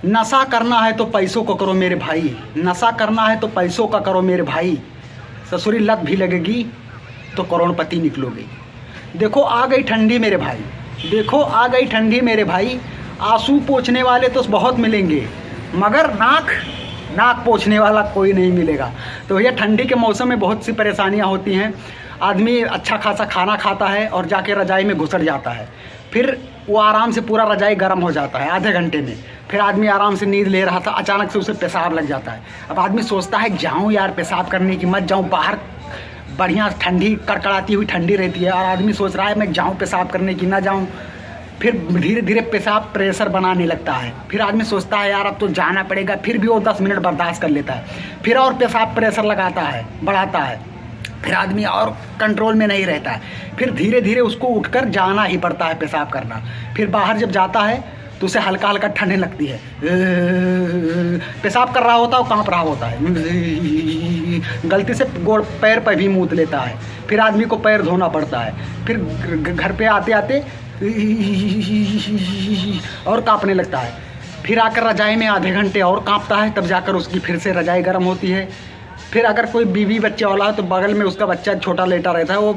नशा करना है तो पैसों का करो मेरे भाई, नशा करना है तो पैसों का करो मेरे भाई, ससुरी लत भी लगेगी तो करोड़पति निकलोगे। देखो आ गई ठंडी मेरे भाई, देखो आ गई ठंडी मेरे भाई, आंसू पोंछने वाले तो बहुत मिलेंगे मगर नाक पोंछने वाला कोई नहीं मिलेगा। तो भैया ठंडी के मौसम में बहुत सी परेशानियां होती हैं। आदमी अच्छा खासा खाना खाता है और जाके रजाई में घुसड़ जाता है, फिर वो आराम से पूरा रजाई गर्म हो जाता है आधे घंटे में। फिर आदमी आराम से नींद ले रहा था, अचानक से उसे पेशाब लग जाता है। अब आदमी सोचता है जाऊँ यार पेशाब करने की, मत जाऊँ, बाहर बढ़िया ठंडी कड़कड़ाती हुई ठंडी रहती है और आदमी सोच रहा है मैं जाऊँ पेशाब करने की, ना जाऊँ। फिर धीरे धीरे पेशाब प्रेशर बनाने लगता है, फिर आदमी सोचता है यार अब तो जाना पड़ेगा, फिर भी वो 10 मिनट बर्दाश्त कर लेता है, फिर और पेशाब प्रेशर लगाता है, बढ़ाता है, फिर आदमी और कंट्रोल में नहीं रहता है, फिर धीरे धीरे उसको उठकर जाना ही पड़ता है पेशाब करना। फिर बाहर जब जाता है तो उसे हल्का हल्का ठंडी लगती है, पेशाब कर रहा होता है, वो काँप रहा होता है, गलती से गोड़ पैर पर भी मूत लेता है, फिर आदमी को पैर धोना पड़ता है, फिर घर पे आते आते और काँपने लगता है, फिर आकर रजाई में आधे घंटे और काँपता है, तब जाकर उसकी फिर से रजाई गर्म होती है। फिर अगर कोई बीवी बच्चे वाला है तो बगल में उसका बच्चा छोटा लेटा रहता है, वो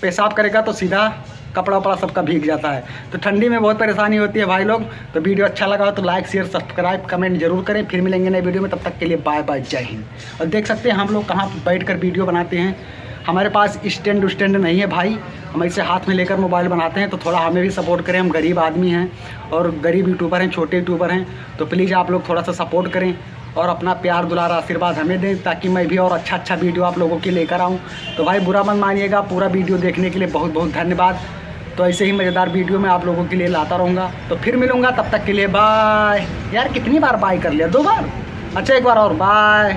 पेशाब करेगा तो सीधा कपड़ा वपड़ा सबका भीग जाता है। तो ठंडी में बहुत परेशानी होती है भाई लोग। तो वीडियो अच्छा लगा हो तो लाइक शेयर सब्सक्राइब कमेंट जरूर करें। फिर मिलेंगे नए वीडियो में, तब तक के लिए बाय बाय, जय हिंद। और देख सकते हैं हम लोग कहाँ बैठ कर वीडियो बनाते हैं, हमारे पास स्टैंड नहीं है भाई, हम ऐसे हाथ में लेकर मोबाइल बनाते हैं। तो थोड़ा हमें भी सपोर्ट करें, हम गरीब आदमी हैं और गरीब यूट्यूबर हैं, छोटे यूट्यूबर हैं। तो प्लीज़ आप लोग थोड़ा सा सपोर्ट करें और अपना प्यार दुलार आशीर्वाद हमें दें, ताकि मैं भी और अच्छा वीडियो आप लोगों के लेकर आऊँ। तो भाई बुरा मत मानिएगा, पूरा वीडियो देखने के लिए बहुत बहुत धन्यवाद। तो ऐसे ही मज़ेदार वीडियो मैं आप लोगों के लिए लाता रहूँगा। तो फिर मिलूँगा, तब तक के लिए बाय। यार कितनी बार बाय कर लिया, 2 बार, अच्छा एक बार और बाय।